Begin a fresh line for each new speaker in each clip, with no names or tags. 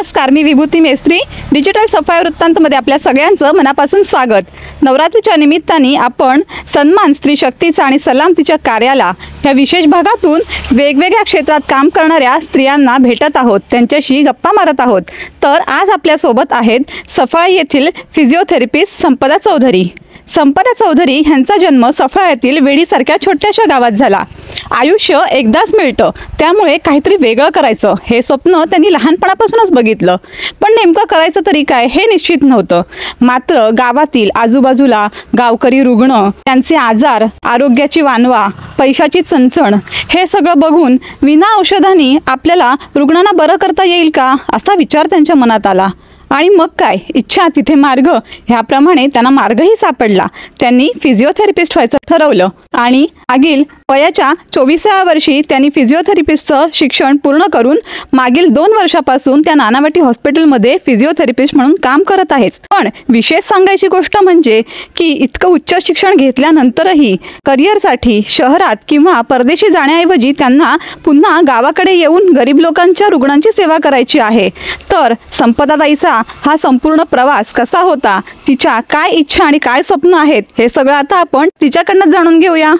नमस्कार, मी विभूती मेस्त्री. डिजिटल सफाई वृत्तांतमध्ये आपल्या सगळ्यांचं मनापासून स्वागत. नवरात्रीच्या निमित्ताने आपण सन्मान स्त्री शक्तीचा आणि सलाम तिच्या कार्याला ह्या विशेष भागातून वेगवेगळ्या क्षेत्रात काम करणाऱ्या स्त्रियांना भेटत आहोत, त्यांच्याशी गप्पा मारत आहोत. तर आज आपल्यासोबत आहेत सफाई येथील फिजिओथेरपिस्ट संपदा चौधरी. संपदा चौधरी यांचा जन्म सफाई येथील वेडीसारख्या छोट्याशा गावात झाला. आयुष्य एकदाच मिळतं, त्यामुळे काहीतरी वेगळं करायचं हे स्वप्न त्यांनी लहानपणापासूनच बघितलं. पण नेमकं करायचं तरी काय हे निश्चित नव्हतं. मात्र गावातील आजूबाजूला गावकरी रुग्ण, त्यांचे आजार, आरोग्याची वानवा, पैशाची चणचण हे सगळं बघून विना औषधांनी आपल्याला रुग्णांना बरं करता येईल का असा विचार त्यांच्या मनात आला. आणि मग काय, इच्छा तिथे मार्ग, ह्याप्रमाणे त्यांना मार्गही सापडला. त्यांनी फिजिओथेरपिस्ट व्हायचं ठरवलं आणि मागील वयाच्या 24व्या वर्षी त्यांनी फिजिओथेरपिस्टचं शिक्षण पूर्ण करून मागील 2 वर्षापासून त्या नानावटी हॉस्पिटलमध्ये फिजिओथेरपिस्ट म्हणून काम करत आहेत. पण विशेष सांगायची गोष्ट म्हणजे की इतकं उच्च शिक्षण घेतल्यानंतरही करिअरसाठी शहरात किंवा परदेशी जाण्याऐवजी त्यांना पुन्हा गावाकडे येऊन गरीब लोकांच्या रुग्णांची सेवा करायची आहे. तर संपदाताईचा हा संपूर्ण प्रवास कसा होता, तिच्या काय इच्छा आणि काय स्वप्न आहेत, हे सगळं आता आपण तिच्याकडनं जाणून घेऊया.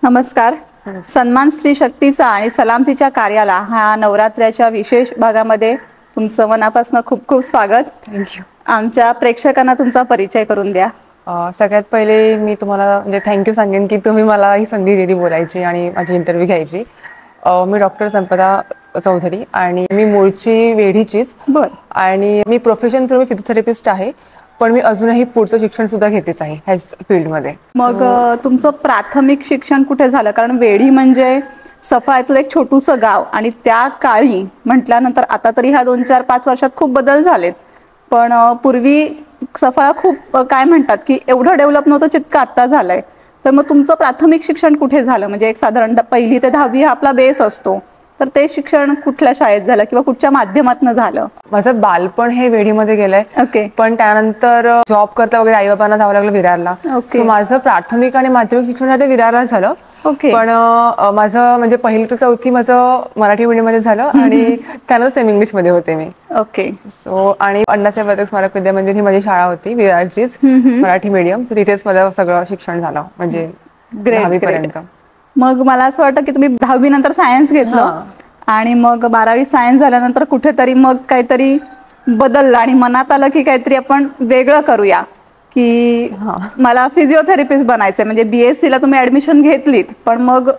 नमस्कार. सन्मान स्त्री शक्तीचा आणि सलाम तिच्या कार्याला हा नवरात्र्याच्या विशेष भागामध्ये तुमचं मनापासून खूप खूप स्वागत.
थँक्यू.
आमच्या प्रेक्षकांना तुमचा परिचय करून द्या.
सगळ्यात पहिले मी तुम्हाला म्हणजे थँक्यू सांगेन की तुम्ही मला ही संधी दिली बोलायची आणि माझी इंटरव्ह्यू घ्यायची. मी डॉक्टर संपदा चौधरी आणि मी मूळची वेढीचीच.
बर.
आणि मी प्रोफेशन थ्रू फिजिओथेरपिस्ट आहे, पण मी अजूनही पुढचं शिक्षण सुद्धा घेतेच आहे ह्याच फील्डमध्ये.
मग तुमचं प्राथमिक शिक्षण कुठे झालं? कारण वेढी म्हणजे सफाईतलं एक छोटूसं गाव आणि त्या काळी म्हटल्यानंतर आता तरी ह्या 2-4-5 वर्षात खूप बदल झालेत, पण पूर्वी सफाळा खूप काय म्हणतात की एवढं डेव्हलप नव्हतं जितकं आत्ता झालंय. तर मग तुमचं प्राथमिक शिक्षण कुठे झालं? म्हणजे एक साधारण 1ली ते 10वी हा आपला बेस असतो, तर ते शिक्षण कुठल्या शाळेत झालं किंवा कुठच्या माध्यमातून झालं?
माझं बालपण हे वेढीमध्ये गेलंय.
ओके.
पण त्यानंतर जॉब करता वगैरे आई बाबांना जावं लागलं विरारला. सो माझं प्राथमिक आणि माध्यमिक शिक्षण ते विरारला झालं.
ओके.
पण माझं म्हणजे 1ली ते 4थी माझं मराठी मीडियममध्ये झालं आणि त्यानंतर सेमी इंग्लिशमध्ये होते मी.
ओके.
सो आणि अण्णासाहेब पदक स्मारक विद्या मंदिर ही माझी शाळा होती विरारचीच, मराठी मीडियम. तिथेच माझं सगळं शिक्षण झालं म्हणजे 10वी पर्यंत.
मग मला असं वाटतं की तुम्ही 10वी नंतर सायन्स घेतलं आणि मग 12वी सायन्स झाल्यानंतर कुठेतरी मग काहीतरी बदललं आणि मनात आलं की काहीतरी आपण वेगळं करूया, की मला फिजिओथेरपिस्ट बनायचंय. म्हणजे BSc ला तुम्ही ऍडमिशन घेतलीत, पण मग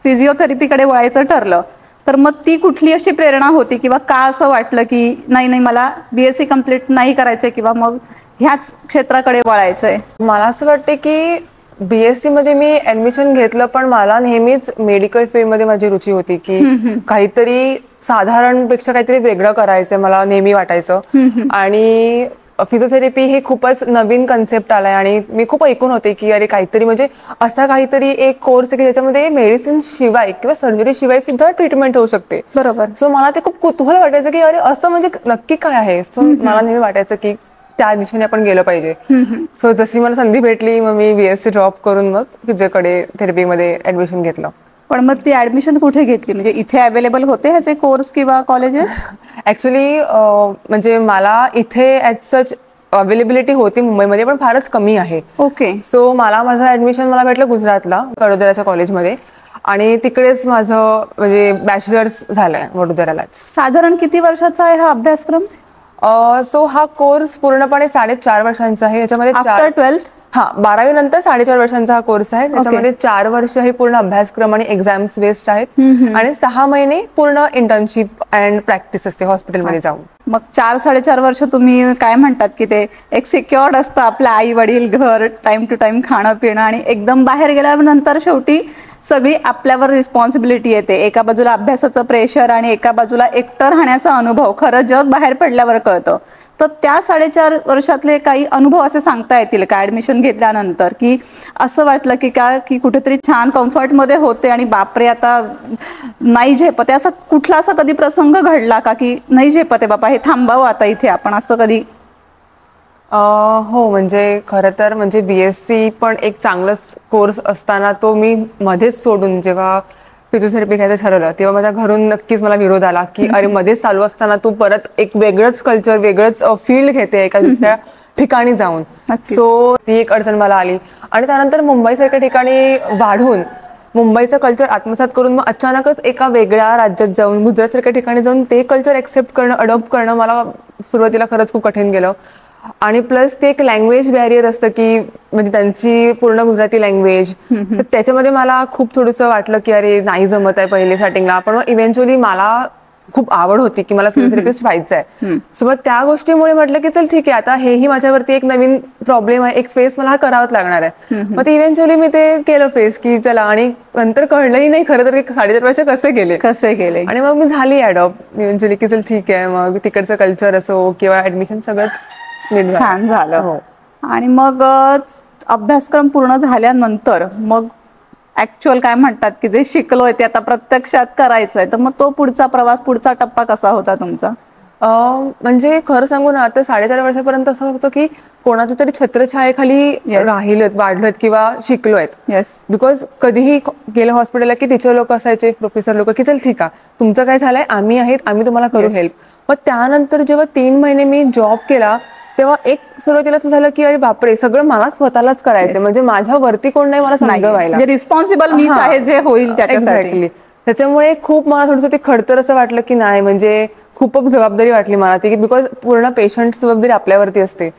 फिजिओथेरपीकडे वळायचं ठरलं. तर मग ती कुठली अशी प्रेरणा होती किंवा का असं वाटलं की नाही मला BSc कम्प्लीट नाही करायचंय किंवा मग ह्याच क्षेत्राकडे वळायचंय?
मला असं वाटतं की BSc मध्ये मी ऍडमिशन घेतलं, पण मला नेहमीच मेडिकल फील्डमध्ये माझी रुची होती की काहीतरी साधारणपेक्षा काहीतरी वेगळं करायचंय मला नेहमी वाटायचं. आणि फिजिओथेरपी हे खूपच नवीन कन्सेप्ट आलाय आणि मी खूप ऐकून होते की अरे काहीतरी म्हणजे असा काहीतरी एक कोर्स आहे की ज्याच्यामध्ये मेडिसिन शिवाय किंवा सर्जरी शिवाय सुद्धा ट्रीटमेंट होऊ शकते.
बरोबर.
सो मला ते खूप कुतूहल वाटायचं की अरे असं म्हणजे नक्की काय आहे. सो मला नेहमी वाटायचं की त्या दिशेने आपण गेलं पाहिजे. सो जशी मला संधी भेटली मग मी BSc ड्रॉप करून मग फिजिओकडे थेरपीमध्ये ऍडमिशन घेतलं.
पण मग ती ऍडमिशन कुठे घेतली? म्हणजे इथे अवेलेबल होते ह्याचे कोर्स किंवा कॉलेजेस?
ऍक्च्युली म्हणजे मला इथे ऍट सच अवेलेबिलिटी होती मुंबईमध्ये, पण फारच कमी आहे.
ओके.
सो माझं ऍडमिशन मला भेटलं गुजरातला वडोदराच्या कॉलेजमध्ये आणि तिकडेच माझं म्हणजे बॅचलर्स झालंय वडोदरालाच.
साधारण किती वर्षाचा आहे हा अभ्यासक्रम?
सो हा कोर्स पूर्णपणे 4.5 वर्षांचा आहे. याच्यामध्ये
12th
12वी नंतर 4.5 वर्षांचा हा कोर्स आहे. त्याच्यामध्ये 4 वर्ष हे पूर्ण अभ्यासक्रम आणि एक्झाम्स बेस्ड आहेत आणि 6 महिने पूर्ण इंटर्नशिप अँड प्रॅक्टिस असते हॉस्पिटलमध्ये जाऊन.
मग 4-4.5 वर्ष तुम्ही काय म्हणतात की ते एक सिक्युअर्ड असतं, आपल्या आई वडील, घर, टाइम टू टाइम खाणं पिणं, आणि एकदम बाहेर गेल्यानंतर शेवटी सगळी आपल्यावर रिस्पॉन्सिबिलिटी येते. एका बाजूला अभ्यासाचं प्रेशर आणि एका बाजूला एकटं राहण्याचा अनुभव. खरं जग बाहेर पडल्यावर कळतं. तर त्या 4.5 वर्षातले काही अनुभव असे सांगता येतील का ऍडमिशन घेतल्यानंतर, की असं वाटलं की कुठेतरी छान कम्फर्टमध्ये होते आणि बापरे आता नाही झेपते, असं कुठला असा कधी प्रसंग घडला का की नाही झेपते बाबा, हे थांबावं आता इथे आपण, असं कधी?
हो, म्हणजे खरं तर म्हणजे BSc पण एक चांगलाच कोर्स असताना तो मी मध्येच सोडून जेव्हा फिजिओथेरपी घ्यायचं ठरवलं तेव्हा माझ्या घरून नक्कीच मला विरोध आला की अरे मध्येच चालू असताना तू परत एक वेगळंच कल्चर वेगळंच फील्ड घेते एका दुसऱ्या ठिकाणी जाऊन. सो ती एक अडचण मला आली. आणि त्यानंतर मुंबईसारख्या ठिकाणी वाढून मुंबईचं कल्चर आत्मसात करून मग अचानकच एका वेगळ्या राज्यात जाऊन गुजरातसारख्या ठिकाणी जाऊन ते कल्चर एक्सेप्ट करणं अडॉप्ट करणं मला सुरुवातीला खरंच खूप कठीण गेलं. आणि प्लस ते एक लँग्वेज बॅरियर असतं की म्हणजे त्यांची पूर्ण गुजराती लँग्वेज, तर त्याच्यामध्ये मला खूप थोडंसं वाटलं की अरे नाही जमत आहे पहिले स्टार्टिंगला. पण मग इव्हेंच्युअली मला खूप आवड होती की मला फिजिओथेरपिस्ट व्हायचं आहे. सो मग त्या गोष्टीमुळे म्हटलं की चल ठीक आहे आता हेही माझ्यावरती एक नवीन प्रॉब्लेम आहे, एक फेस मला हा करावाच लागणार आहे. मग ते इव्हेंच्युअली मी ते केलं फेस की चला. आणि नंतर कळलंही नाही खरं तर 4.5 वर्ष कसे गेले. आणि मग मी झाली अडॉप्ट इव्हेंच्युअली की चल ठीक आहे. मग तिकडचं कल्चर असो किंवा ऍडमिशन सगळंच
छान झालं.
हो.
आणि मग अभ्यासक्रम पूर्ण झाल्यानंतर मग ऍक्च्युअल काय म्हणतात की जे शिकलोय ते आता प्रत्यक्षात करायचंय, तर मग तो पुढचा प्रवास, पुढचा टप्पा कसा होता तुमचा?
म्हणजे खरं सांगू ना आता 4.5 वर्षापर्यंत असं होतं की कोणाच्या तरी छत्रछायेखाली राहिलेत, वाढलोत किंवा शिकलोयत. बिकॉज कधीही गेलं हॉस्पिटलला की टीचर लोक असायचे, प्रोफेसर लोक की चल ठीक आहे तुमचं काय झालंय, आम्ही आहेत, आम्ही तुम्हाला करू हेल्प. मग त्यानंतर जेव्हा 3 महिने मी जॉब केला तेव्हा एक सुरुवातीला असं झालं की अरे बापरे सगळं मला स्वतःलाच करायचं, म्हणजे माझ्या वरती कोण नाही मला समजवायला,
रिस्पॉन्सिबल मीच आहे जे होईल
त्याच्यासाठी. त्याच्यामुळे खूप मला थोडंसं ते खडतर असं वाटलं की नाही, म्हणजे खूपच जबाबदारी वाटली मला ती, बिकॉज पूर्ण पेशंट जबाबदारी आपल्यावरती असते.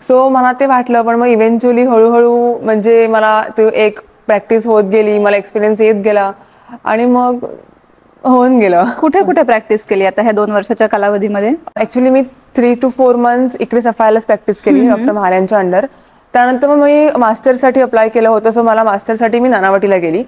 सो मला ते वाटलं. पण मग इव्हेंच्युअली हळूहळू म्हणजे मला ते एक प्रॅक्टिस होत गेली, मला एक्सपिरियन्स येत गेला आणि मग होऊन गेलं.
कुठे कुठे प्रॅक्टिस केली आता ह्या 2 वर्षाच्या कालावधीमध्ये?
ऍक्च्युअली मी 3 to 4 months इकडे सफायलाच प्रॅक्टिस केली डॉक्टर महाल्यांच्या अंडर. त्यानंतर मग मी मास्टरसाठी अप्लाय केलं होतं. सो मला मास्टरसाठी मी नानावटीला गेली.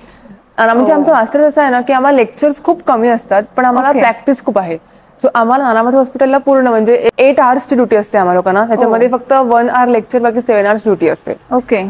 म्हणजे आमचं मास्टर असं आहे ना की आम्हाला लेक्चर्स खूप कमी असतात पण आम्हाला प्रॅक्टिस खूप आहे. सो आम्हाला नानावटी हॉस्पिटलला पूर्ण म्हणजे 8 hours ची ड्युटी असते आम्हाला लोकांना. त्याच्यामध्ये फक्त 1 hour लेक्चर बाकी 7 hours ड्युटी असते.
ओके.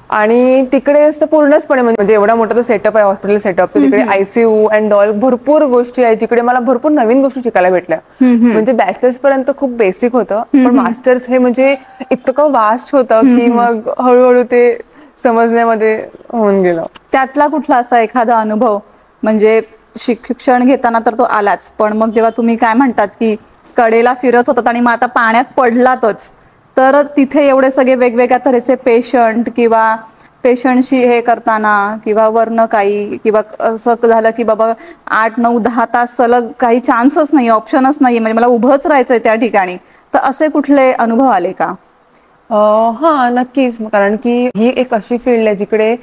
आणि तिकडे पूर्णचपणे म्हणजे एवढा मोठा तो सेटअप आहे, हॉस्पिटल सेटअप, तिकडे आयसीयू अँड ऑल भरपूर गोष्टी आहेत जिकडे मला भरपूर नवीन गोष्टी शिकायला भेटल्या. म्हणजे बॅचलर्स पर्यंत खूप बेसिक होतं पण मास्टर्स हे म्हणजे इतकं वास्ट होतं की मग हळूहळू ते समजण्यामध्ये होऊन गेलं.
त्यातला कुठला असा एखादा अनुभव, म्हणजे शिक्षण घेताना तर तो आलाच, पण मग जेव्हा तुम्ही काय म्हणतात की कडेला फिरत होतात आणि मग आता पाण्यात पडलातच, तर तिथे एवढे सगळे वेगवेगळ्या तऱ्हेचे पेशंट किंवा पेशंटशी हे करताना किंवा वरनं काही किंवा असं झालं की बाबा 8, 9, 10 तास सलग काही चान्सच नाही, ऑप्शनच नाही, म्हणजे मला उभंच राहायचंय त्या ठिकाणी, तर असे कुठले अनुभव आले का?
हा नक्कीच. कारण की ही एक अशी फील्ड आहे जिकडे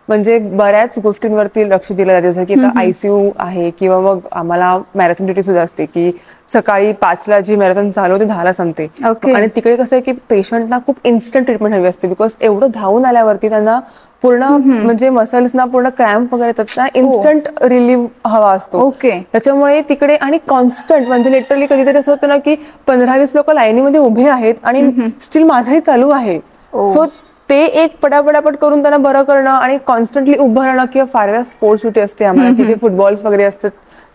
म्हणजे बऱ्याच गोष्टींवरती लक्ष दिलं जाते, जसं की आता आयसीयू आहे किंवा मग आम्हाला मॅरेथॉन ड्युटी सुद्धा असते की सकाळी 5ला जी मॅरेथॉन चालू होते 10ला संपते. आणि तिकडे कसं आहे की पेशंटना खूप इन्स्टंट ट्रीटमेंट हवी असते, बिकॉज एवढं धावून आल्यावरती त्यांना पूर्ण म्हणजे मसल्सना पूर्ण क्रॅम्प वगैरे येतात, त्यांना इन्स्टंट रिलीफ हवा असतो. त्याच्यामुळे तिकडे आणि कॉन्स्टंट म्हणजे लिटरली कधीतरी असं होतं ना की 15-20 लोक लाईनीमध्ये उभे आहेत आणि स्टील माझाही चालू आहे. सो ते एक पटापट करून त्यांना बरं करणं आणि कॉन्स्टंटली उभं राहणं, किंवा फार वेळा स्पोर्ट्स ड्युटी असते आम्हाला की जे फुटबॉल्स वगैरे असतात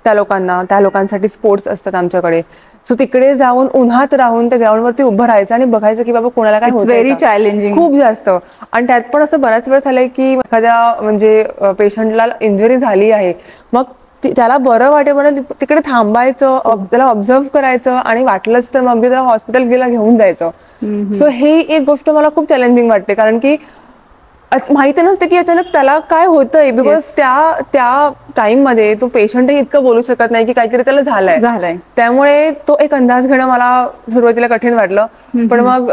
त्या लोकांसाठी स्पोर्ट्स असतात आमच्याकडे. सो तिकडे जाऊन उन्हात राहून त्या ग्राउंडवरती उभं राहायचं आणि बघायचं की बाबा कोणाला काय होतं.
व्हेरी चॅलेंजिंग,
खूप जास्त. आणि त्यात पण असं बऱ्याच वेळ झालंय की एखाद्या म्हणजे पेशंटला इंजुरी झाली आहे, मग त्याला बरं वाटेपर्यंत तिकडे थांबायचं, त्याला ऑब्झर्व करायचं आणि वाटलंच तर मग अगदी त्याला हॉस्पिटल घेऊन जायचं. सो हे एक गोष्ट मला खूप चॅलेंजिंग वाटते, कारण की माहिती नसते की अचानक त्याला काय होतंय, बिकॉज त्या टाइम मध्ये तो पेशंटही इतकं बोलू शकत नाही की काहीतरी त्याला झालंय. त्यामुळे तो एक अंदाज घेणं मला सुरुवातीला कठीण वाटलं. पण मग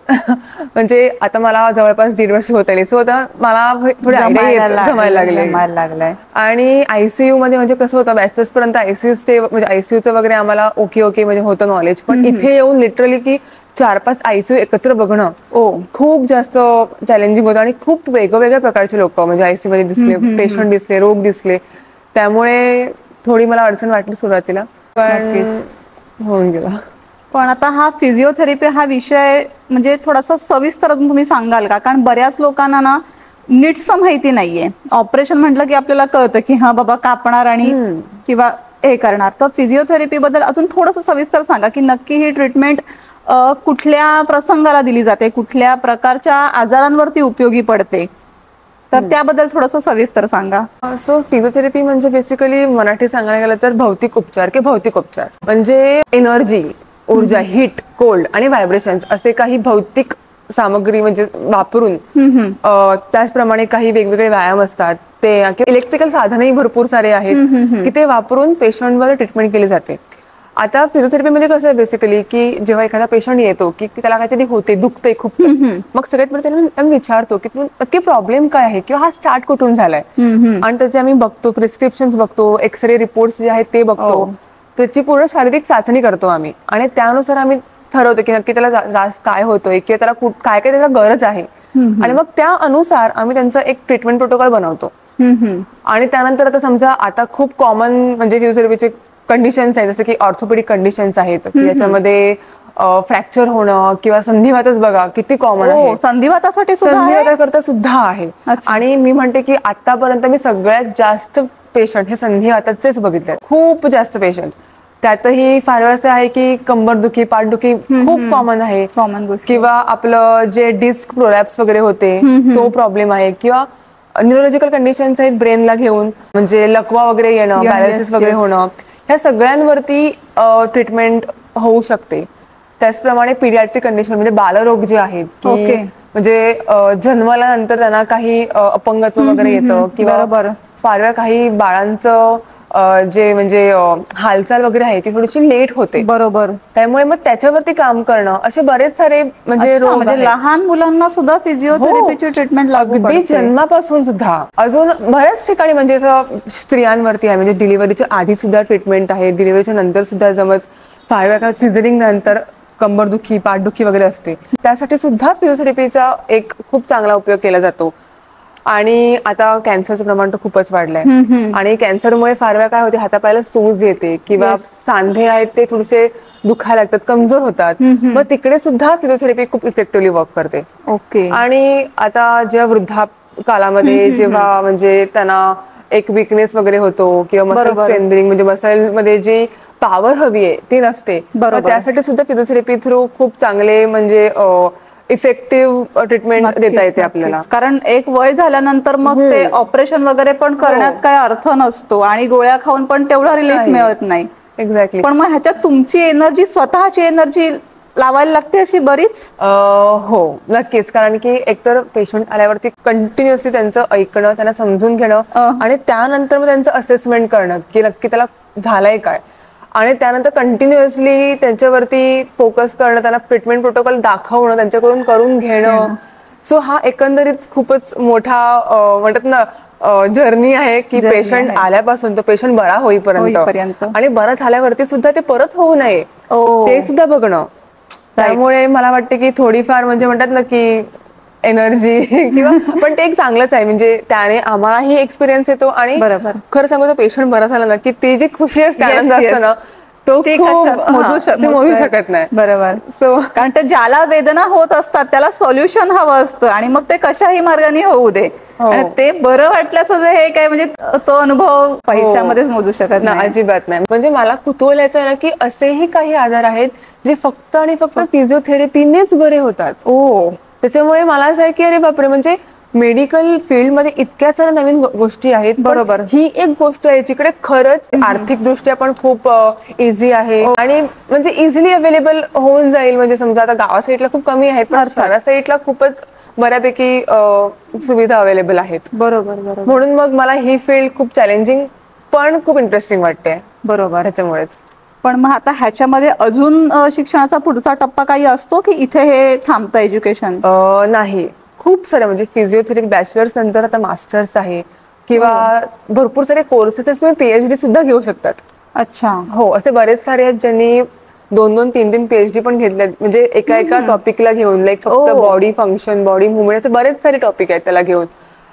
म्हणजे आता मला जवळपास 1.5 वर्ष होत आली. सो आता मला थोडी आयडिया जमायला लागले. आणि आयसीयू मध्ये म्हणजे कसं होतं, बॅचलर्स पर्यंत आयसीयू स्टे म्हणजे आयसीयूचं वगैरे आम्हाला ओके म्हणजे होतं नॉलेज, पण इथे येऊन लिटरली की 4-5 आयसीयू एकत्र बघणं खूप जास्त चॅलेंजिंग होतं. आणि खूप वेगवेगळ्या प्रकारचे लोक म्हणजे आयसीयू मध्ये दिसले, पेशंट दिसले, रोग दिसले, त्यामुळे थोडी मला अडचण वाटली सुरुवातीला, पण होऊन गेला.
पण आता हा फिजिओथेरपी हा विषय म्हणजे थोडासा सविस्तर अजून तुम्ही सांगाल का? कारण बऱ्याच लोकांना ना नीटसं माहिती नाहीये. ऑपरेशन म्हटलं की आपल्याला कळतं की हा बाबा कापणार आणि किंवा हे करणार, तर फिजिओथेरपी बद्दल अजून थोडंसं सविस्तर सांगा की नक्की ही ट्रीटमेंट कुठल्या प्रसंगाला दिली जाते, कुठल्या प्रकारच्या आजारांवरती उपयोगी पडते? तर त्याबद्दल थोडंसं सविस्तर सांगा.
सो फिजिओथेरपी म्हणजे बेसिकली मराठी सांगायला गेलं तर भौतिक उपचार किंवा भौतिक उपचार म्हणजे एनर्जी, ऊर्जा, हीट, कोल्ड आणि व्हायब्रेशन्स असे काही भौतिक सामग्री म्हणजे वापरून त्याचप्रमाणे काही वेगवेगळे व्यायाम असतात ते इलेक्ट्रिकल साधनही भरपूर सारे आहेत की ते वापरून पेशंटवर ट्रीटमेंट केली जाते. आता फिजिओथेरपीमध्ये कसं आहे बेसिकली की जेव्हा एखादा पेशंट येतो की त्याला काहीतरी होते, दुखते खूप, मग सगळ्यात पहिले आम्ही विचारतो की नक्की प्रॉब्लेम काय आहे किंवा हा स्टार्ट कुठून झालाय आणि त्याचे आम्ही बघतो, प्रिस्क्रिप्शन बघतो, एक्सरे रिपोर्ट्स जे आहेत ते बघतो, त्याची पूर्ण शारीरिक चाचणी करतो आम्ही आणि त्यानुसार आम्ही ठरवतो की नक्की त्याला त्रास काय होतोय किंवा त्याला काय काय त्याला गरज आहे आणि मग त्या अनुसार आम्ही त्यांचा एक ट्रीटमेंट प्रोटोकॉल बनवतो. आणि त्यानंतर आता समजा आता खूप कॉमन म्हणजे फिजिओथेरपीचे कंडिशन्स आहेत जसं की ऑर्थोपेडिक कंडिशन्स आहेत की याच्यामध्ये फ्रॅक्चर होणं किंवा संधिवातच बघा किती कॉमन आहे. संधिवाताकरता सुद्धा आहे. आणि मी म्हणते की आतापर्यंत मी सगळ्यात जास्त पेशंट हे संधिवाताचेच बघितले, खूप जास्त पेशंट. त्यातही फार वेळ असं आहे की कंबरदुखी, पाठदुखी खूप कॉमन आहे किंवा आपलं जे डिस्क प्रोलॅप्स वगैरे होते तो प्रॉब्लेम आहे किंवा न्यूरोलॉजिकल कंडिशन्स आहेत ब्रेनला घेऊन म्हणजे लकवा वगैरे येणं, पॅरालिसिस वगैरे होणं, ह्या सगळ्यांवरती ट्रीटमेंट होऊ शकते. त्याचप्रमाणे पीडियाट्रिक कंडिशन म्हणजे बालरोग जे आहेत की म्हणजे जन्माला नंतर त्यांना काही अपंगत्व वगैरे येतं किंवा फार वेळा काही बाळांचं जे म्हणजे हालचाल वगैरे आहे ती थोडीशी लेट होते.
बरोबर.
त्यामुळे मग त्याच्यावरती काम करणं असे बरेच सारे म्हणजे रोग आहेत.
लहान मुलांना सुद्धा फिजिओथेरपीची ट्रीटमेंट लागू पडते.
अगदी जन्मापासून सुद्धा अजून बऱ्याच ठिकाणी म्हणजे असं स्त्रियांवरती आहे म्हणजे डिलिव्हरीच्या आधी सुद्धा ट्रीटमेंट आहे, डिलिव्हरीच्या नंतर सुद्धा जमच फार वेळा सिझरिंग नंतर कंबरदुखी, पाठदुखी वगैरे असते त्यासाठी सुद्धा फिजिओथेरपीचा एक खूप चांगला उपयोग केला जातो. आणि आता कॅन्सरचं प्रमाण तर खूपच वाढलंय आणि कॅन्सरमुळे फार वेळा काय होते हातापायाला सूज येते किंवा सांधे आहेत ते थोडेसे दुखायला लागतात, कमजोर होतात, मग तिकडे सुद्धा फिजिओथेरपी खूप इफेक्टिव्हली वर्क करते. आणि आता जेव्हा वृद्धाकालामध्ये जेव्हा म्हणजे त्यांना एक विकनेस वगैरे होतो किंवा मसल स्ट्रेंथनिंग म्हणजे मसल मध्ये जी पॉवर हवी आहे ती नसते, त्यासाठी सुद्धा फिजिओथेरपी थ्रू खूप चांगले म्हणजे इफेक्टिव्ह ट्रीटमेंट देता येते आपल्याला.
कारण एक वय झाल्यानंतर मग ते ऑपरेशन वगैरे पण करण्यात काय अर्थ नसतो आणि गोळ्या खाऊन पण तेवढा रिलीफ मिळत नाही.
एक्झॅक्टली.
पण मग ह्याच्यात तुमची एनर्जी, स्वतःची एनर्जी लावायला लागते अशी बरीच.
हो नक्कीच. कारण की एकतर पेशंट आल्यावरती कंटिन्युअसली त्यांचं ऐकणं, त्यांना समजून घेणं आणि त्यानंतर मग त्यांचं असेसमेंट करणं की नक्की त्याला झालंय काय आणि त्यानंतर कंटिन्युअसली त्यांच्यावरती फोकस करणं, त्यांना ट्रीटमेंट प्रोटोकॉल दाखवणं, त्यांच्याकडून करून घेणं. सो हा एकंदरीत खूपच मोठा म्हणतात ना जर्नी आहे की पेशंट आल्यापासून तो पेशंट बरा होईपर्यंत आणि बरा झाल्यावरती सुद्धा ते परत होऊ नये ते सुद्धा बघणं. त्यामुळे मला वाटतं की थोडीफार म्हणजे म्हणतात ना की एनर्जी किंवा पण ते एक चांगलंच आहे म्हणजे त्याने आम्हालाही एक्सपिरियन्स येतो आणि खरं सांगू तर पेशंट बरा झाला ना की ते जी खुशी असते, आनंद असतो ना तो मोजू शकत नाही.
बरोबर. सो कारण ते ज्याला वेदना होत असतात त्याला सोल्युशन हवं असतं आणि मग ते कशाही मार्गाने होऊ दे आणि ते बरं वाटल्याचं जे हे काय म्हणजे तो अनुभव पैशामध्येच मोजू शकत नाही.
अजिबात नाही. म्हणजे मला कुतूहल याचं आहे की असेही काही आजार आहेत जे फक्त आणि फक्त फिजिओथेरपीनेच बरे होतात. त्याच्यामुळे मला असं आहे की अरे बापरे, म्हणजे मेडिकल फील्डमध्ये इतक्या साऱ्या नवीन गोष्टी आहेत. बरोबर. ही एक गोष्ट आहे जिकडे खरंच आर्थिक दृष्ट्या पण खूप इझी आहे आणि म्हणजे इझिली अवेलेबल होऊन जाईल. म्हणजे समजा आता गावा साईडला खूप कमी आहेत पण शहरा साईडला खूपच बऱ्यापैकी सुविधा अवेलेबल आहेत.
बरोबर.
म्हणून मग मला ही फील्ड खूप चॅलेंजिंग पण खूप इंटरेस्टिंग वाटते. बरोबर. ह्याच्यामुळेच.
पण मग आता ह्याच्यामध्ये अजून शिक्षणाचा पुढचा टप्पा काही असतो की इथे हे थांबतं एज्युकेशन?
नाही, खूप सारे म्हणजे फिजिओथेरपी बॅचलर्स नंतर आता मास्टर्स आहे किंवा भरपूर सारे कोर्सेस तुम्ही पीएचडी सुद्धा घेऊ शकतात.
अच्छा.
हो, असे बरेच सारे आहेत ज्यांनी 2-2, 3-3 पीएचडी पण घेतलेत म्हणजे एका टॉपिकला घेऊन. लाईक फक्त बॉडी फंक्शन, बॉडी मुवमेंट असे बरेच सारे टॉपिक आहेत त्याला घेऊन.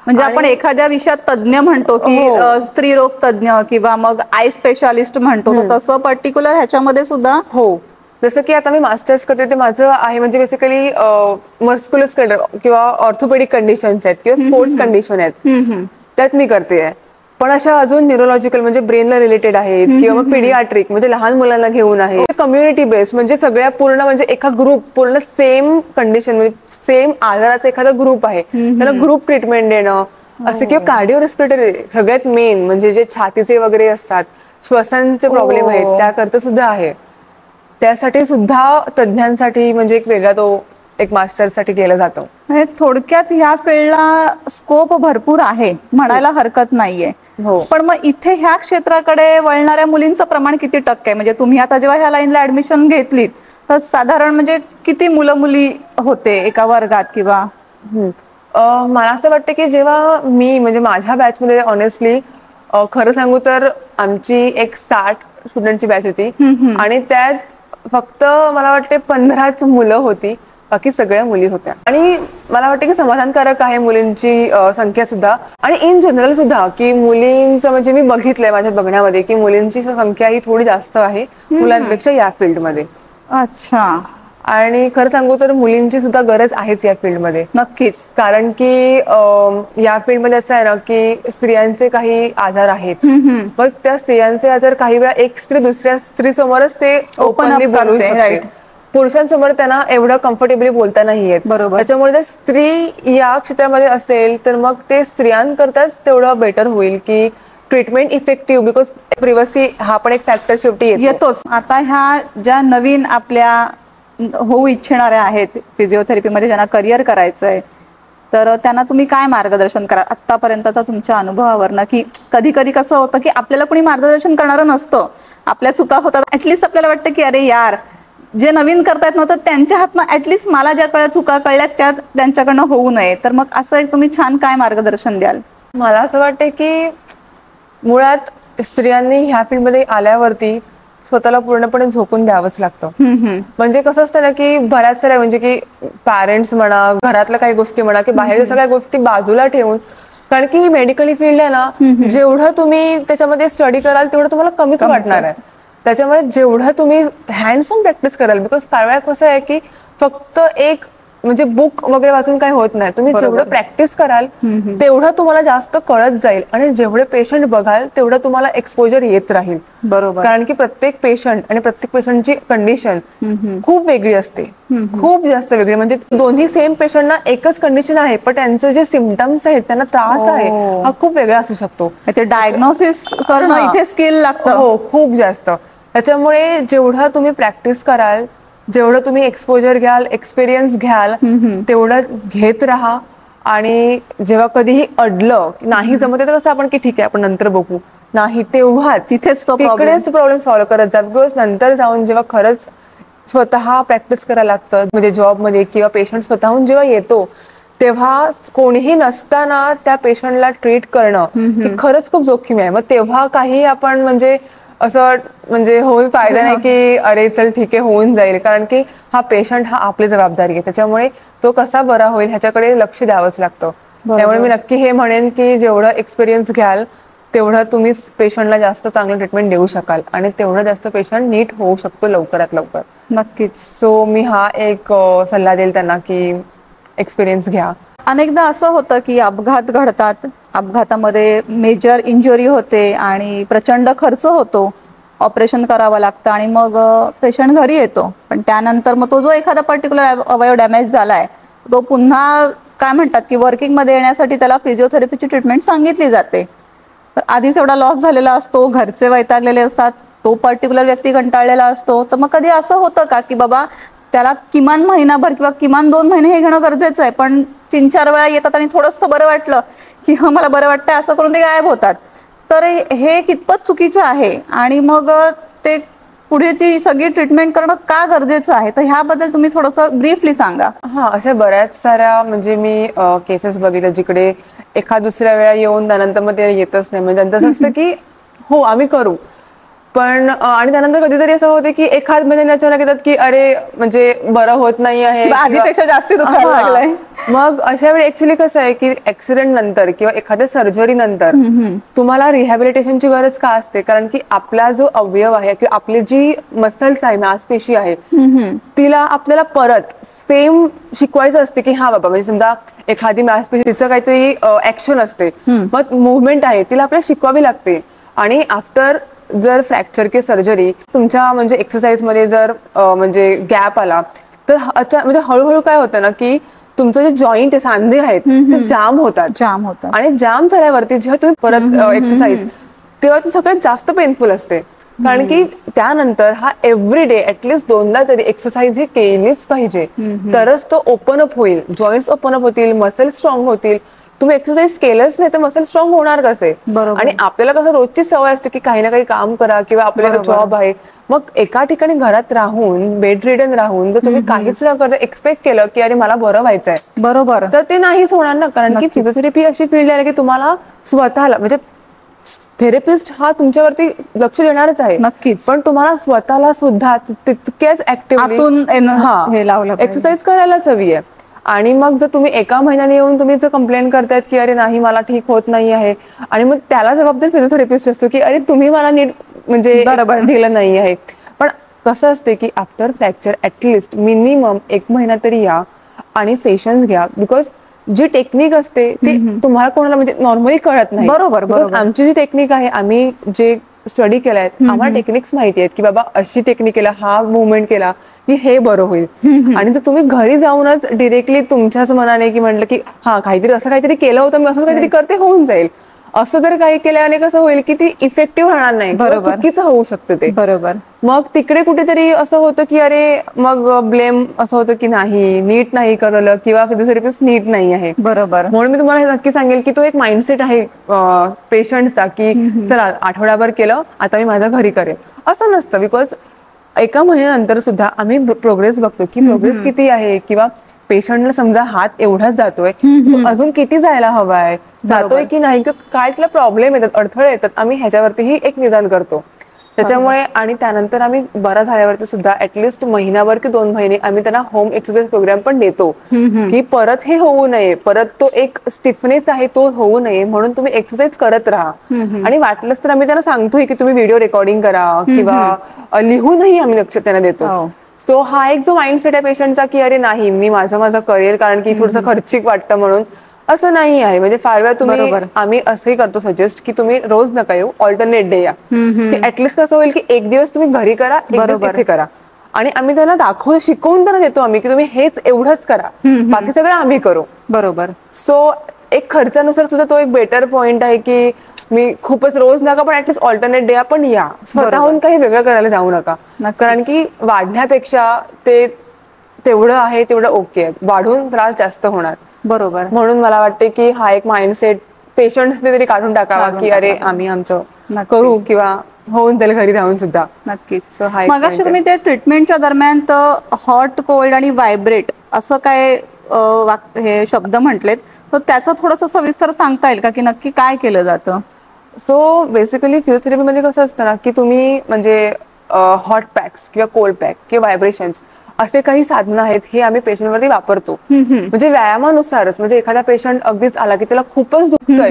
म्हणजे आपण एखाद्या विषयात तज्ञ म्हणतो की स्त्रीरोग तज्ञ किंवा मग आय स्पेशालिस्ट म्हणतो, तसं पर्टिक्युलर ह्याच्यामध्ये सुद्धा.
हो, जसं की आता मी मास्टर्स करते ते माझं आहे म्हणजे बेसिकली मस्क्युलोस्केलेटल किंवा ऑर्थोपेडिक कंडिशन्स आहेत किंवा स्पोर्ट्स कंडिशन आहेत त्यात मी करते. पण अशा अजून न्यूरोलॉजिकल म्हणजे ब्रेनला रिलेटेड आहेत किंवा मग पीडियाट्रिक म्हणजे लहान मुलांना घेऊन आहे. कम्युनिटी बेस्ड म्हणजे सगळ्या पूर्ण म्हणजे एका ग्रुप पूर्ण सेम कंडिशन म्हणजे सेम आजाराचा एखादा ग्रुप आहे त्याला ग्रुप ट्रीटमेंट देणं असं किंवा कार्डिओ रेस्पिरेटरी सगळ्यात मेन म्हणजे जे छातीचे वगैरे असतात, श्वसनचे प्रॉब्लेम आहेत त्याकरता सुद्धा आहे. त्यासाठी सुद्धा तज्ञांसाठी म्हणजे एक वेगळा तो एक मास्टरसाठी केलं जातं.
म्हणजे थोडक्यात ह्या फील्डला स्कोप भरपूर आहे म्हणायला हरकत नाहीये.
हो.
पण मग इथे ह्या क्षेत्राकडे वळणाऱ्या मुलींचं प्रमाण किती टक्के आहे? म्हणजे तुम्ही आता जेव्हा ह्या लाईनला ऍडमिशन घेतलीत तर साधारण म्हणजे किती मुलं मुली होते एका वर्गात किंवा?
मला असं वाटतं की जेव्हा मी म्हणजे माझ्या बॅचमध्ये ऑनेस्टली खरं सांगू तर आमची एक 60 स्टुडंटची बॅच होती आणि त्यात फक्त मला वाटते 15च मुलं होती, बाकी सगळ्या मुली होत्या. आणि मला वाटतं की समाधानकारक आहे मुलींची संख्या सुद्धा आणि इन जनरल सुद्धा की मुलींचं म्हणजे मी बघितलंय माझ्या बघण्यामध्ये की मुलींची संख्या ही थोडी जास्त आहे मुलांपेक्षा या फील्डमध्ये.
अच्छा.
आणि खरं सांगू तर मुलींची सुद्धा गरज आहेच या फील्डमध्ये.
नक्कीच.
कारण की या फील्डमध्ये असं आहे ना की स्त्रियांचे काही आजार आहेत, मग त्या स्त्रियांचे आजार काही वेळा एक स्त्री दुसऱ्या स्त्री समोरच ते ओपनली बोलू शकते. पुरुषांसमोर त्यांना एवढं कम्फर्टेबली बोलता नाही येत.
बरोबर.
त्याच्यामुळे जर स्त्री या क्षेत्रामध्ये असेल तर मग ते स्त्रियांकरताच तेवढं बेटर होईल की ट्रीटमेंट इफेक्टिव्ह, बिकॉज प्रिव्हसी हा पण एक फॅक्टर शेवटी
येतोच. आता ह्या ज्या नवीन आपल्या होऊ इच्छिणाऱ्या आहेत फिजिओथेरपीमध्ये ज्यांना करिअर करायचं आहे तर त्यांना तुम्ही काय मार्गदर्शन करा आतापर्यंतचा तुमच्या अनुभवावरनं? की कधी कधी कसं होतं की आपल्याला कोणी मार्गदर्शन करणारं नसतं, आपल्या चुका होतात, ऍटलिस्ट आपल्याला वाटतं की अरे यार जे नवीन करतायत नव्हतं त्यांच्या हातनं ऍटलिस्ट मला ज्या चुका कळल्यात त्या त्यांच्याकडनं होऊ नये. तर मग असं एक तुम्ही छान काय मार्गदर्शन द्याल?
मला असं वाटतं की मुळात स्त्रियांनी ह्या फील्डमध्ये आल्यावरती स्वतःला पूर्णपणे झोकून द्यावंच लागतं. म्हणजे कसं असतं ना की बऱ्याच साऱ्या म्हणजे की पॅरेंट्स म्हणा, घरातल्या काही गोष्टी म्हणा की बाहेरच्या सगळ्या गोष्टी बाजूला ठेवून, कारण की ही मेडिकली फील्ड आहे ना, जेवढं तुम्ही त्याच्यामध्ये स्टडी कराल तेवढं तुम्हाला कमीच वाटणार आहे. त्याच्यामुळे जेवढं तुम्ही हँड्स ऑन प्रॅक्टिस कराल, बिकॉज फार वेळा कसं आहे की फक्त एक म्हणजे बुक वगैरे वाचून काही होत नाही. तुम्ही जेवढं प्रॅक्टिस कराल तेवढं तुम्हाला जास्त कळत जाईल आणि जेवढे पेशंट बघाल तेवढं तुम्हाला एक्सपोजर येत राहील.
बरोबर.
कारण की प्रत्येक पेशंट आणि प्रत्येक पेशंटची कंडिशन खूप वेगळी असते, खूप जास्त वेगळी. म्हणजे दोन्ही सेम पेशंटना एकच कंडिशन आहे पण त्यांचे जे सिम्पटम्स आहेत, त्यांना त्रास आहे, हा खूप वेगळा असू शकतो.
ते डायग्नोसिस करणं इथे स्किल लागतं.
हो, खूप जास्त. त्याच्यामुळे जेवढं तुम्ही प्रॅक्टिस कराल, जेवढं तुम्ही एक्सपोजर घ्याल, एक्सपिरियन्स घ्याल, तेवढं घेत राहा. आणि जेव्हा कधीही अडलं नाही जमत तर कसं आपण की ठीक आहे आपण नंतर बघू, नाही तेव्हाच तिकडेच प्रॉब्लेम सॉल्व्ह करत जा. बिकॉज नंतर जाऊन जेव्हा खरंच स्वतः प्रॅक्टिस करायला लागतं म्हणजे जॉबमध्ये किंवा पेशंट स्वतःहून जेव्हा येतो तेव्हा कोणीही नसताना त्या पेशंटला ट्रीट करणं ही खरंच खूप जोखीम आहे. मग तेव्हा काही आपण म्हणजे असं म्हणजे होऊन फायदा नाही की अरे चल ठीक आहे होऊन जाईल, कारण की हा पेशंट हा आपली जबाबदारी आहे. त्याच्यामुळे तो कसा बरा होईल ह्याच्याकडे लक्ष द्यावंच लागतं. त्यामुळे मी नक्की हे म्हणेन की जेवढं एक्सपिरियन्स घ्याल तेवढं तुम्ही पेशंटला जास्त चांगलं ट्रीटमेंट देऊ शकाल आणि तेवढं जास्त पेशंट नीट होऊ शकतो लवकरात लवकर.
नक्कीच.
सो मी हा एक सल्ला देईल त्यांना की एक्सपिरियन्स घ्या.
अनेकदा असं होतं की अपघात घडतात, अपघातामध्ये मेजर इंजुरी होते आणि प्रचंड खर्च होतो, ऑपरेशन करावं लागतं आणि मग पेशंट घरी येतो. पण त्यानंतर मग तो जो एखादा पर्टिक्युलर अवयव डॅमेज झालाय तो पुन्हा काय म्हणतात की वर्किंगमध्ये येण्यासाठी त्याला फिजिओथेरपीची ट्रीटमेंट सांगितली जाते. आधीच एवढा लॉस झालेला असतो, घरचे वैतागलेले असतात, तो पर्टिक्युलर व्यक्ती कंटाळलेला असतो. तर मग कधी असं होतं का की बाबा त्याला किमान महिनाभर किंवा किमान 2 महिने हे घेणं गरजेचं आहे, पण 3-4 वेळा येतात आणि थोडंसं बरं वाटलं की मला बरं वाटतंय असं करून ते गायब होतात. तर हे कितपत चुकीचं आहे आणि मग ते पुढे ती सगळी ट्रीटमेंट करणं का गरजेचं आहे? तर ह्याबद्दल तुम्ही थोडंसं ब्रीफली सांगा.
हा, अशा बऱ्याच साऱ्या म्हणजे मी केसेस बघितल्या जिकडे एखाद दुसऱ्या वेळा येऊन त्यानंतर मग ते येतच नाही. म्हणजे त्यांचं असं असतं की हो आम्ही करू, पण आणि त्यानंतर कधीतरी असं होते की एखाद महिन्याने अचानक येतात की अरे म्हणजे बरं होत नाही आहे,
आधीपेक्षा जास्त दुखायला लागलंय.
मग अशा वेळी ऍक्च्युली कसं आहे की ऍक्सिडेंट नंतर किंवा एखाद्या सर्जरी नंतर तुम्हाला रिहॅबिलिटेशनची गरज का असते? कारण की आपला जो अवयव आहे किंवा आपली जी मसल्स आहे, मांसपेशी आहे, तिला आपल्याला परत सेम शिकवायचं असते की हा बाबा म्हणजे समजा एखादी मांसपेशी तिचं काहीतरी ऍक्शन असते, मग मुवमेंट आहे तिला आपल्याला शिकवावी लागते. आणि आफ्टर जर फ्रॅक्चर किंवा सर्जरी तुमच्या म्हणजे एक्सरसाइज मध्ये जर म्हणजे गॅप आला तर म्हणजे हळूहळू काय होतं ना की तुमचं जे जॉईंट आहे, सांधे आहेत ते जाम होतात आणि जाम झाल्यावरती जेव्हा तुम्ही परत एक्सरसाइज, तेव्हा ते सगळ्यात जास्त पेनफुल असते. कारण की त्यानंतर हा एव्हरीडे ऍटलीस्ट 2दा तरी एक्सरसाइज ही केलीच पाहिजे, तरच तो ओपन अप होईल, जॉईंट्स ओपन अप होतील, मसल स्ट्रॉंग होतील. तुम्ही एक्सरसाइज केलंच नाही तर मसल स्ट्रॉंग होणार कसे? आणि आपल्याला कसं रोजची सवय असते की काही ना काही काम करा किंवा आपल्याला जॉब आहे, मग एका ठिकाणी घरात राहून, बेड रिडन राहून जर तुम्ही काहीच न करता एक्सपेक्ट केलं की अरे मला बरं व्हायचंय,
बरोबर,
तर ते नाहीच होणार ना. कारण की फिजिओथेरपी अशी फील्ड आहे की तुम्हाला स्वतःला, म्हणजे थेरपिस्ट हा तुमच्यावरती लक्ष देणारच आहे
नक्कीच,
पण तुम्हाला स्वतःला सुद्धा तितक्याच ऍक्टिव्हली एक्सरसाइज करायलाच हवी आहे. आणि मग जर तुम्ही एका महिन्याने येऊन तुम्ही जर कंप्लेंट करतायत की अरे नाही मला ठीक होत नाही आहे, आणि मग त्याला जबाबदार फिजिओथेरपिस्ट असतो की अरे तुम्ही मला नीट म्हणजे बरोबर दिलं नाही आहे. पण कसं असते की आफ्टर फ्रॅक्चर ऍटलिस्ट मिनिमम 1 महिना तरी या आणि सेशन्स घ्या, बिकॉज जी टेक्निक असते ती तुम्हाला कोणाला म्हणजे नॉर्मली कळत नाही. बरोबर, आमची जी टेक्निक आहे, आम्ही जे स्टडी केलाय, आम्हाला टेक्निक्स माहिती आहेत की बाबा अशी टेक्निक केला, हा मुवमेंट केला की हे बरं होईल. आणि जर तुम्ही घरी जाऊनच डिरेक्टली तुमच्याच मनाने की म्हटलं की हा काहीतरी असं काहीतरी केलं होतं, मी असं काहीतरी करते, होऊन जाईल, असं जर काही केल्याने कसं होईल की ती इफेक्टिव्ह राहणार नाही, चुकीचं होऊ शकतं ते. बरोबर, मग तिकडे कुठेतरी असं होतं की अरे मग ब्लेम असं होतं की नाही नीट नाही करवलं किंवा फिजिओथेरपिस्ट नीट नाही आहे. बरोबर, म्हणून मी तुम्हाला हे नक्की सांगेल की तो एक माइंडसेट आहे पेशंटचा की चला आठवड्याभर केलं, आता मी माझ्या घरी करेल, असं नसतं. बिकॉज एका महिन्यानंतर सुद्धा आम्ही प्रोग्रेस बघतो की प्रोग्रेस किती आहे, किंवा पेशंटला समजा हात एवढाच जातोय, अजून किती जायला हवाय, जातोय की नाही, काय त्याला प्रॉब्लेम येतात, अडथळे येतात, आम्ही ह्याच्यावरतीही एक निदान करतो. त्याच्यामुळे आणि त्यानंतर आम्ही बरा झाल्यावरती सुद्धा ऍटलिस्ट महिनाभर की 2 महिने आम्ही त्यांना होम एक्सरसाइज प्रोग्राम पण देतो की परत हे होऊ नये, परत तो एक स्टिफनेस आहे तो होऊ नये, म्हणून तुम्ही एक्सरसाइज करत राहा. आणि वाटलंच तर आम्ही त्यांना सांगतोय की तुम्ही व्हिडिओ रेकॉर्डिंग करा किंवा लिहूनही आम्ही लक्ष त्यांना देतो. सो हा एक जो माइंडसेट आहे पेशंटचा की अरे नाही मी माझं करेल कारण की थोडंसं खर्चिक वाटतं म्हणून, असं नाही आहे. म्हणजे फार वेळा तुम्ही आम्ही असंही करतो सजेस्ट की तुम्ही रोज नका येऊ, ऑल्टरनेट डे या, की ऍटलिस्ट कसं होईल की एक दिवस तुम्ही घरी करा, एक दिवस इथे करा, आणि आम्ही त्यांना शिकवून त्यांना देतो आम्ही की तुम्ही हेच एवढंच करा, बाकी सगळं आम्ही करू. बरोबर, सो एक खर्चानुसार सुद्धा तो एक बेटर पॉइंट आहे की मी खूपच रोज नका पण ऍटलिस्ट ऑल्टरनेट डे आपण या, स्वतःहून काही वेगळं करायला जाऊ नका. कारण की वाढण्यापेक्षा ते तेवढं आहे तेवढं ओके, वाढून त्रास जास्त होणार. बरोबर, म्हणून मला वाटते की हा एक माइंडसेट पेशंट्सने तरी काढून टाकावा की अरे आम्ही आमचं करू किंवा होऊन जाईल घरी राहून सुद्धा. नक्कीच.
मग तुम्ही त्या ट्रीटमेंटच्या दरम्यान हॉट, कोल्ड आणि व्हायब्रेट असं काय हे शब्द म्हटलेत, तर त्याचं थोडंसं सविस्तर सांगता येईल का की नक्की काय केलं जातं?
सो बेसिकली फिजिओथेरपीमध्ये कसं असतं ना की तुम्ही म्हणजे हॉट पॅक्स किंवा कोल्ड पॅक किंवा व्हायब्रेशन्स असे काही साधनं आहेत हे आम्ही पेशंटवरती वापरतो. म्हणजे व्यायामानुसारच, म्हणजे एखादा पेशंट अगदीच आला की त्याला खूपच दुखतंय,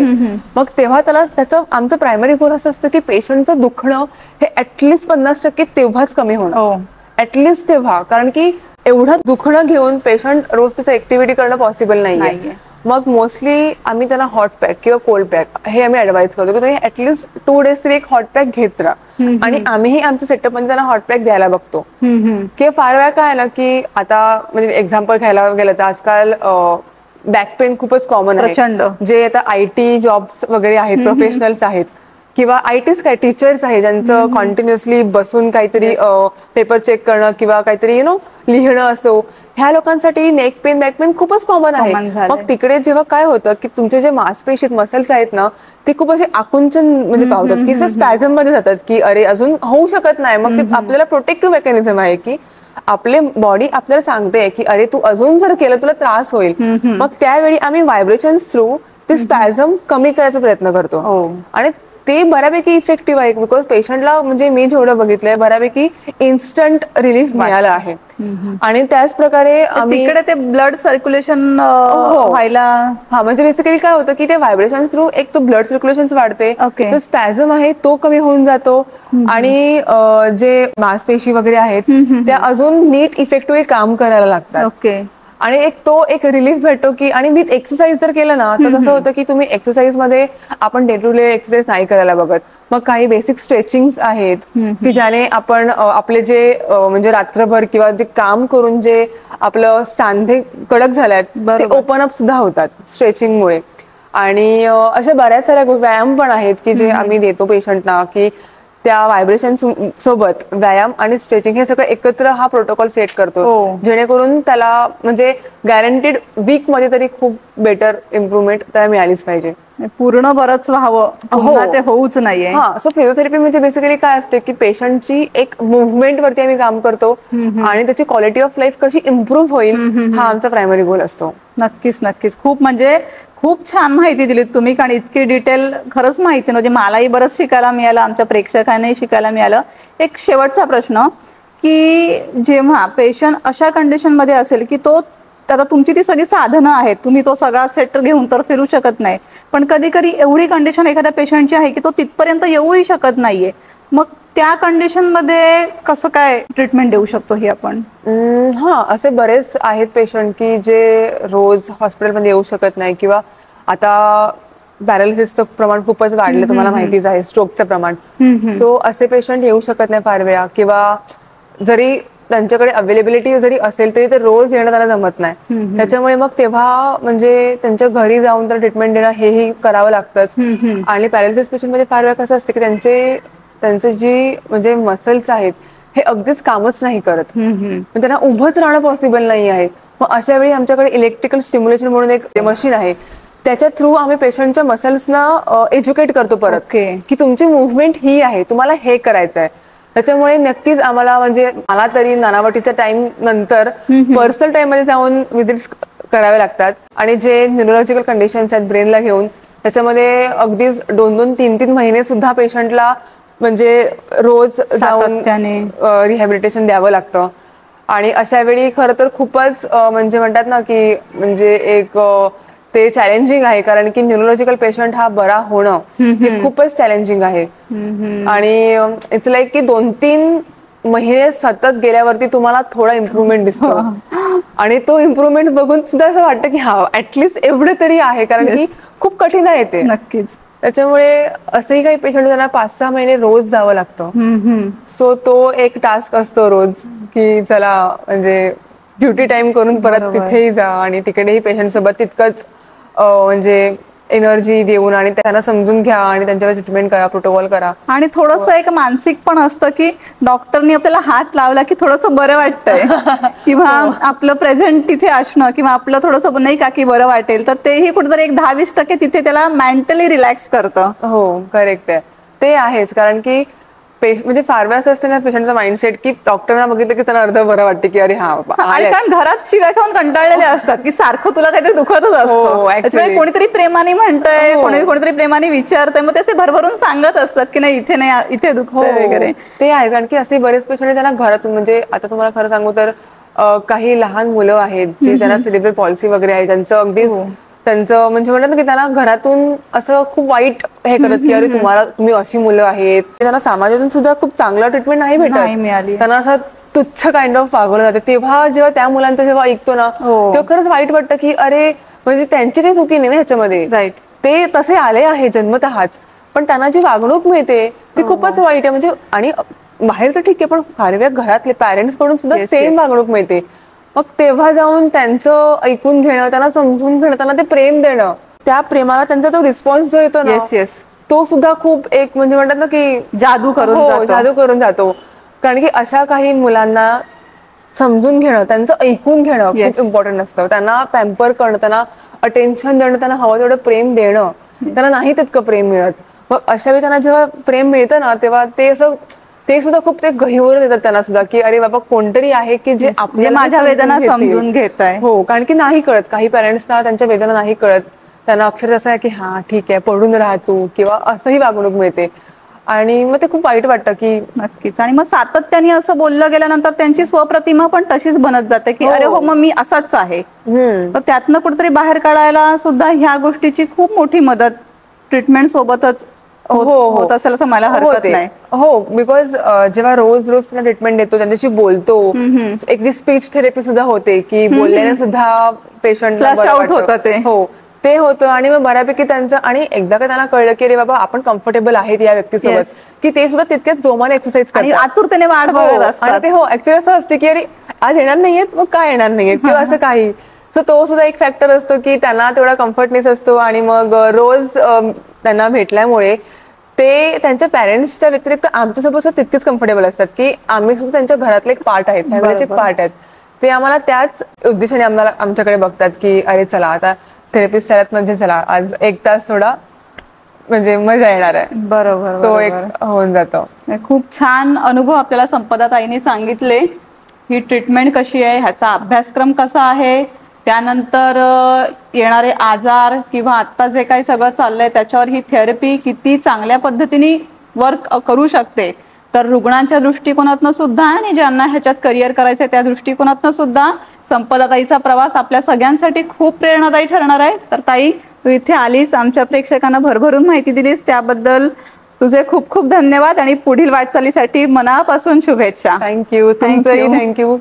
मग तेव्हा त्याचं आमचं प्रायमरी गोल असं असतं की पेशंटचं दुखणं हे ऍटलिस्ट 50% तेव्हाच कमी होणं, ऍटलिस्ट तेव्हा. कारण की एवढं दुखणं घेऊन पेशंट रोज त्याचं ऍक्टिव्हिटी करणं पॉसिबल नाहीये. मग मोस्टली आम्ही त्यांना हॉट पॅक किंवा कोल्ड पॅक हे आम्ही ऍडवाइस करतो की तुम्ही ऍटलिस्ट 2 days तरी एक हॉट पॅक घेत राहा, आणि आम्हीही आमच्या सेटअप मध्ये त्यांना हॉट पॅक द्यायला बघतो. किंवा फार वेळा काय ना की आता म्हणजे एक्झाम्पल घ्यायला गेलं तर आजकाल बॅक पेन खूपच कॉमन आहे, जे आता IT जॉब्स वगैरे आहेत, प्रोफेशनल्स आहेत किंवा ITs काय टीचर्स आहे ज्यांचं कॉन्टिन्युअसली बसून काहीतरी पेपर चेक करणं किंवा काहीतरी लिहिणं असो, ह्या लोकांसाठी नेक पेन, बॅक पेन खूपच कॉमन आहे. मग तिकडे जेव्हा काय होतं की तुमचे जे मांसपेशीत मसल्स आहेत ना ते खूप असे आकुंचन म्हणजे पावतात की स्पॅझम मध्ये जातात की अरे अजून होऊ शकत नाही. मग ते आपल्याला प्रोटेक्टिव्ह मेकॅनिझम आहे की आपले बॉडी आपल्याला सांगते की अरे तू अजून जर केलं तुला त्रास होईल. मग त्यावेळी आम्ही व्हायब्रेशन्स थ्रू ते स्पॅझम कमी करायचा प्रयत्न करतो, आणि ते बऱ्यापैकी इफेक्टिव्ह आहे. बिकॉज पेशंटला म्हणजे मी जेवढं बघितलंय बऱ्यापैकी इन्स्टंट रिलीफ मिळालं आहे. आणि त्याच प्रकारे
तिकडे ते ब्लड सर्क्युलेशन व्हायला,
म्हणजे बेसिकली काय होतं की ते व्हायब्रेशन्स थ्रू एक तो ब्लड सर्क्युलेशन वाढते, तो स्पॅझम आहे तो कमी होऊन जातो, आणि जे मांसपेशी वगैरे आहेत त्या अजून नीट इफेक्टिव्ह काम करायला लागतात. आणि एक रिलीफ भेटतो की आणि विथ एक्सरसाइज जर केलं ना तर कसं होतं की तुम्ही एक्सरसाइज मध्ये आपण डे टू डे एक्सरसाइज नाही करायला बघत. मग काही बेसिक स्ट्रेचिंग आहेत की ज्याने आपण आपले जे म्हणजे रात्रभर किंवा जे काम करून जे आपलं सांधे कडक झाल्यात ते ओपन अप सुद्धा होतात स्ट्रेचिंगमुळे. आणि अशा बऱ्याच साऱ्या व्यायाम पण आहेत की जे आम्ही देतो पेशंटना की त्या व्हायब्रेशन सोबत व्यायाम आणि स्ट्रेचिंग हे सगळं एकत्र हा प्रोटोकॉल सेट करतो, जेणेकरून त्याला म्हणजे गॅरंटीड वीक मध्ये तरी खूप बेटर इम्प्रुव्हमेंट त्याला मिळालीच पाहिजे.
पूर्ण बरंच व्हावं, ते होऊच नाहीये.
हा, सो फिजिओथेरपी म्हणजे बेसिकली काय असते की पेशंटची एक मुव्हमेंट वरती आम्ही काम करतो आणि त्याची क्वालिटी ऑफ लाईफ कशी इम्प्रूव्ह होईल हा आमचा प्रायमरी गोल असतो.
नक्कीच नक्कीच. खूप म्हणजे खूप छान माहिती दिलीत तुम्ही, कारण इतकी डिटेल खरंच माहिती नव्हती. मलाही बरंच शिकायला मिळालं, आमच्या प्रेक्षकांनाही शिकायला मिळालं. एक शेवटचा प्रश्न की जेव्हा पेशंट अशा कंडिशन मध्ये असेल की तो आता तुमची ती सगळी साधनं आहेत, तुम्ही तो सगळा सेट घेऊन तर फिरू शकत नाही, पण कधी कधी एवढी कंडिशन एखाद्या पेशंटची आहे की तो तिथपर्यंत येऊही शकत नाहीये, मग त्या कंडिशन मध्ये कसं काय ट्रीटमेंट देऊ शकतो ही आपण?
हा, असे बरेच आहेत पेशंट की जे रोज हॉस्पिटलमध्ये येऊ शकत नाही किंवा आता पॅरालिसिसचं प्रमाण खूपच वाढलं, तुम्हाला माहितीच आहे, स्ट्रोकचं प्रमाण. सो असे पेशंट येऊ शकत नाही फार वेळा, किंवा जरी त्यांच्याकडे अवेलेबिलिटी जरी असेल तरी ते रोज येणं त्यांना जमत नाही. त्याच्यामुळे मग तेव्हा म्हणजे त्यांच्या घरी जाऊन तर ट्रीटमेंट देणं हेही करावं लागतंच. आणि पॅरालिसिस पेशंट मध्ये फार वेळा कसं असतं की त्यांचे जी म्हणजे मसल्स आहेत हे अगदीच कामच नाही करत, त्यांना उभंच राहणं पॉसिबल नाही आहे. मग अशा वेळी आमच्याकडे इलेक्ट्रिकल स्टिम्युलेशन म्हणून एक मशीन आहे, त्याच्या थ्रू आम्ही पेशंटच्या मसल्सना एज्युकेट करतो परत की तुमची मुव्हमेंट ही आहे, तुम्हाला हे करायचं आहे. त्याच्यामुळे नक्कीच आम्हाला म्हणजे मला तरी नानावटीच्या टाइम नंतर पर्सनल टाइम मध्ये जाऊन विजिट्स करावे लागतात. आणि जे न्यूरोलॉजिकल कंडिशन्स आहेत ब्रेनला घेऊन, त्याच्यामध्ये अगदीच 2-2, 3-3 महिने सुद्धा पेशंटला म्हणजे रोज जाऊन रिहॅबिलिटेशन द्यावं लागतं. आणि अशा वेळी खरं तर खूपच म्हणजे म्हणतात ना की म्हणजे एक ते चॅलेंजिंग आहे, कारण की न्यूरोलॉजिकल पेशंट हा बरा होणं हे खूपच चॅलेंजिंग आहे. आणि इट्स लाईक की 2-3 महिने सतत गेल्यावरती तुम्हाला थोडा इम्प्रुव्हमेंट दिसतो आणि तो इम्प्रुव्हमेंट बघून सुद्धा असं वाटतं की हा ऍटलीस्ट एवढं तरी आहे, कारण की खूप कठीण आहे ते.
नक्कीच.
त्याच्यामुळे असंही काही पेशंट त्यांना 5-6 महिने रोज जावं लागतं. सो तो एक टास्क असतो रोज की चला म्हणजे ड्युटी टाइम करून परत तिथेही जा आणि तिकडेही पेशंट सोबत तितकंच म्हणजे एनर्जी देऊन आणि त्यांना समजून घ्या आणि त्यांच्यावर ट्रीटमेंट करा, प्रोटोकॉल करा.
आणि थोडंसं एक मानसिक पण असतं की डॉक्टरनी आपल्याला हात लावला की थोडंसं बरं वाटतंय किंवा आपलं प्रेझेंट तिथे असणं किंवा आपलं थोडंसं नाही का की बरं वाटेल, तर तेही कुठेतरी एक 10-20% तिथे त्याला मेंटली रिलॅक्स करतं.
हो, करेक्ट आहे, ते आहेच. कारण की म्हणजे फार वेळा असं असतं ना पेशंटचा माइंडसेट की डॉक्टरना बघितलं की त्यांना अर्ध बरं वाटतं की अरे हा
आणि कारण घरात शिव्या खाऊन कंटाळलेले असतात की सारखं तुला काहीतरी दुखतच असतं, त्याच्यामुळे कोणीतरी प्रेमाने म्हणतंय, कोणीतरी प्रेमाने विचारतंय, मग ते भरभरून सांगत असतात की नाही इथे नाही, इथे दुखतंय वगैरे.
ते आहे. कारण की असे बरेच पेशंट त्यांना घरातून म्हणजे आता तुम्हाला खरं सांगू तर काही लहान मुलं आहेत जे ज्यांना सेरिब्रल पॉलिसी वगैरे आहे, त्यांचं म्हणजे म्हणतात ना की त्यांना घरातून असं खूप वाईट हे करत की अरे तुम्ही अशी मुलं आहेत. त्यांना समाजातून सुद्धा खूप चांगलं ट्रीटमेंट नाही भेटत, त्यांना असं तुच्छ काइंड ऑफ वागवलं जातं. तेव्हा जेव्हा त्या मुलांचं जेव्हा ऐकतो ना तेव्हा खरंच वाईट वाटतं की अरे म्हणजे त्यांची काही चुकी नाही ना ह्याच्यामध्ये, ते तसे आले आहे जन्मतःच, पण त्यांना जी वागणूक मिळते ती खूपच वाईट आहे. म्हणजे आणि बाहेरचं ठीक आहे, पण फार वेळा घरातले पॅरेंट्स कडून सुद्धा सेम वागणूक मिळते. मग तेव्हा जाऊन त्यांचं ऐकून घेणं, त्यांना समजून घेणं, त्यांना ते प्रेम देणं, त्या प्रेमाला त्यांचा तो रिस्पॉन्स जो येतो ना तो सुद्धा खूप एक म्हणजे म्हणतात ना की जादू करून जातो. कारण की अशा काही मुलांना समजून घेणं, त्यांचं ऐकून घेणं खूप इम्पॉर्टंट असतं. त्यांना पॅम्पर करणं, त्यांना अटेन्शन देणं, त्यांना हवं तेवढं प्रेम देणं, त्यांना नाही तितकं प्रेम मिळत. मग अशा वेळी त्यांना जेव्हा प्रेम मिळतं ना तेव्हा ते सुद्धा खूप ते गहिवर देतात त्यांना सुद्धा की अरे बाबा कोणतरी आहे की जे आपल्याला
माझ्या वेदना समजून घेत आहे.
हो, कारण की नाही कळत, काही पॅरेंट्सना त्यांच्या वेदना नाही कळत, त्यांना अक्षरशः असं आहे की हा ठीक आहे पडून राहा तू, किंवा असंही वागणूक मिळते आणि मग ते खूप वाईट वाटतं की.
नक्कीच. आणि मग सातत्याने असं बोललं गेल्यानंतर त्यांची स्वप्रतिमा पण तशीच बनत जाते की अरे हो मग मी असाच आहे. तर त्यातनं कुठेतरी बाहेर काढायला सुद्धा ह्या गोष्टीची खूप मोठी मदत ट्रीटमेंट सोबतच होत असेल असं मला हरकत नाही.
हो, बिकॉज जेव्हा रोज त्यांना ट्रीटमेंट देतो, त्यांच्याशी बोलतो, एक जी स्पीच थेरपी सुद्धा होते की बोलल्याने सुद्धा पेशंट
फ्लॅश आउट होतं ते.
हो, ते होतं. आणि मग बऱ्यापैकी त्यांचं, आणि एकदा का त्यांना कळलं की अरे बाबा आपण कम्फर्टेबल आहेत या व्यक्तीसोबत, की ते सुद्धा तितक्याच जोमाने एक्सरसाइज
आणि
करतात,
आतुरतेने वाट बघत असतात.
आणि ते ऍक्च्युअली असं असते की अरे आज येणार नाहीयेत, मग काय येणार नाहीयेत किंवा असं काही. सो तो सुद्धा एक फॅक्टर असतो की त्यांना तेवढा कम्फर्टनेस असतो. आणि मग रोज त्यांना भेटल्यामुळे ते त्यांच्या पॅरेंट्सच्या व्यतिरिक्त आमच्यासोबत सुद्धा तितकेच कम्फर्टेबल असतात की आम्ही सुद्धा त्यांच्या घरातले एक पार्ट आहेत, फॅमिलीचे एक पार्ट आहेत. ते आम्हाला त्याच उद्देशाने आम्हाला आमच्याकडे बघतात की अरे चला आता थेरपिस्ट मध्ये चला आज 1 तास थोडा म्हणजे मजा येणार आहे.
बरोबर,
तो एक होऊन जातो.
खूप छान अनुभव आपल्याला संपदा ताईने सांगितले. ही ट्रीटमेंट कशी आहे, ह्याचा अभ्यासक्रम कसा आहे, त्यानंतर येणारे आजार किंवा आता जे काही सगळं चाललंय त्याच्यावर ही थेरपी किती चांगल्या पद्धतीने वर्क करू शकते. तर रुग्णांच्या दृष्टिकोनातनं सुद्धा आणि ज्यांना ह्याच्यात करिअर करायचंय त्या दृष्टिकोनातनं सुद्धा संपदा ताईचा प्रवास आपल्या सगळ्यांसाठी खूप प्रेरणादायी ठरणार आहे. तर ताई, तू इथे आलीस, आमच्या प्रेक्षकांना भरभरून माहिती दिलीस, त्याबद्दल तुझे खूप खूप धन्यवाद आणि पुढील वाटचालीसाठी मनापासून शुभेच्छा.
थँक्यू. तुमचंही थँक्यू.